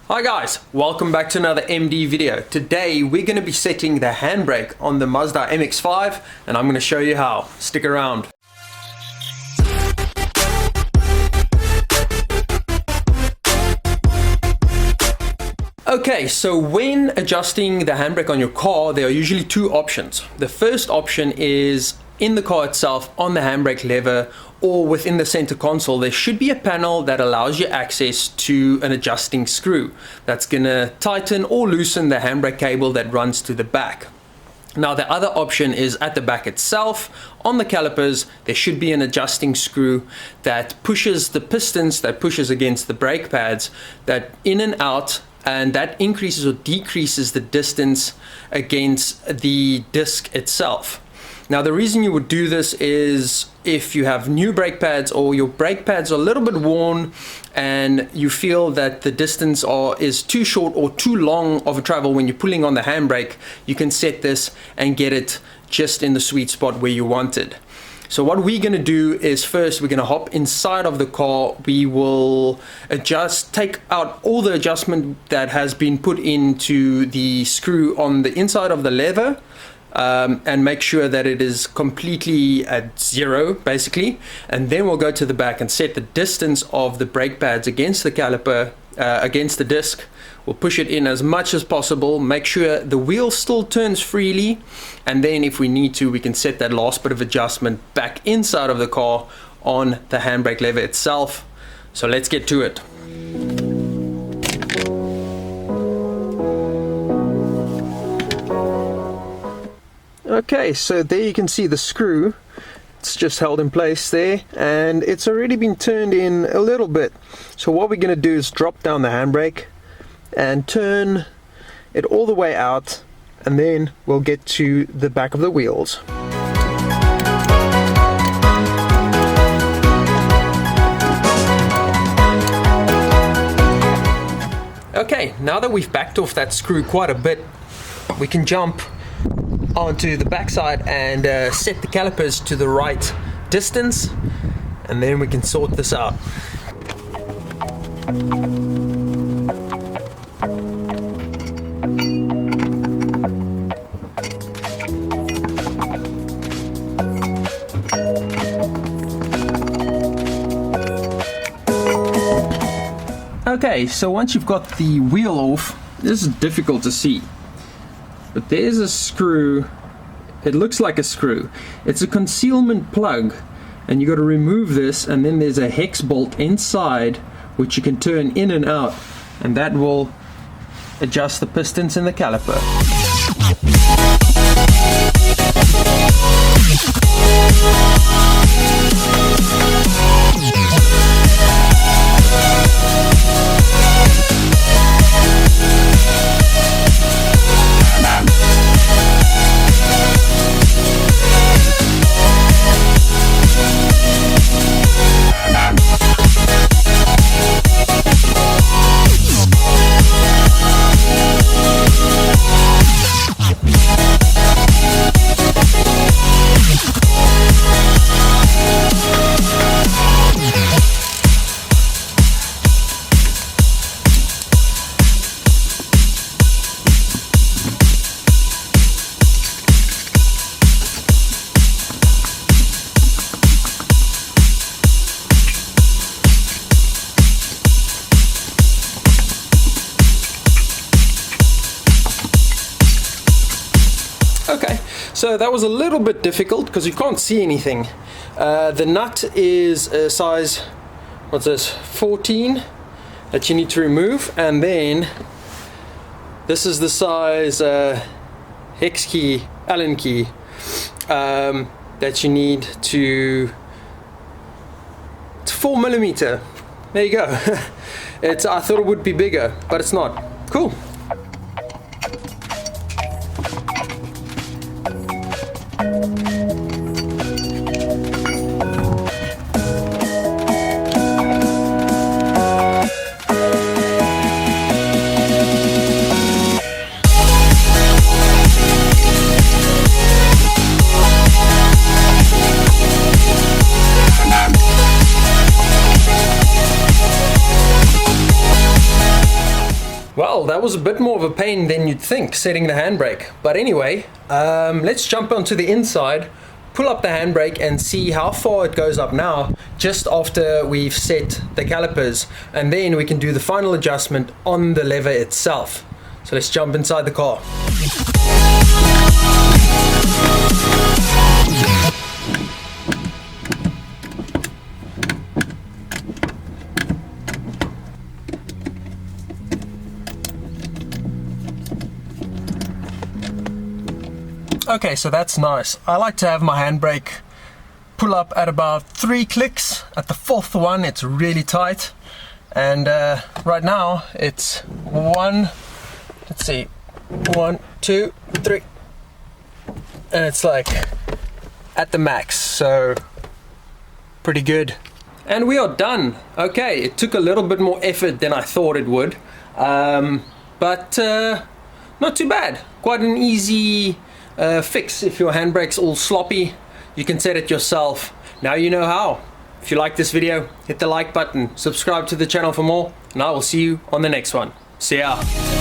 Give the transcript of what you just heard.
Hi guys, welcome back to another MD video. Today we're going to be setting the handbrake on the Mazda MX5 and I'm going to show you how. Stick around. Okay, so when adjusting the handbrake on your car, there are usually two options. The first option is in the car itself on the handbrake lever or within the center console. There should be a panel that allows you access to an adjusting screw that's gonna tighten or loosen the handbrake cable that runs to the back. Now the other option is at the back itself. On the calipers there should be an adjusting screw that pushes the pistons, that pushes against the brake pads, that in and out, and that increases or decreases the distance against the disc itself. Now the reason you would do this is if you have new brake pads or your brake pads are a little bit worn and you feel that the distance is too short or too long of a travel when you're pulling on the handbrake, you can set this and get it just in the sweet spot where you want it. So what we're going to do is first we're going to hop inside of the car. We will take out all the adjustment that has been put into the screw on the inside of the lever. And make sure that it is completely at zero basically, and then we'll go to the back and set the distance of the brake pads against the caliper, against the disc. We'll push it in as much as possible, make sure the wheel still turns freely, and then if we need to we can set that last bit of adjustment back inside of the car on the handbrake lever itself. So let's get to it. Okay, so there you can see the screw. It's just held in place there and it's already been turned in a little bit. So what we're going to do is drop down the handbrake and turn it all the way out, and then we'll get to the back of the wheels. Okay, now that we've backed off that screw quite a bit, we can jump onto the backside and set the calipers to the right distance, and then we can sort this out. Okay, so once you've got the wheel off, this is difficult to see, but there's a screw. It looks like a screw. It's a concealment plug, and you got to remove this, and then there's a hex bolt inside which you can turn in and out, and that will adjust the pistons in the caliper. Okay, so that was a little bit difficult because you can't see anything. The nut is a size, what's this, 14 that you need to remove, and then this is the size hex key, Allen key that you need to, it's 4mm. There you go. I thought it would be bigger, but it's not. Cool. Well, that was a bit more of a pain than you'd think, setting the handbrake. But anyway, let's jump onto the inside, pull up the handbrake and see how far it goes up now, just after we've set the calipers. And then we can do the final adjustment on the lever itself. So let's jump inside the car. Okay, so that's nice. I like to have my handbrake pull up at about 3 clicks. At the 4th one, it's really tight. And right now, it's 1, 2, 3. And it's like at the max, so pretty good. And we are done. Okay, it took a little bit more effort than I thought it would. But not too bad. Quite an easy fix. If your handbrake's all sloppy, you can set it yourself. Now you know how. If you like this video, hit the like button, subscribe to the channel for more, and I will see you on the next one. See ya.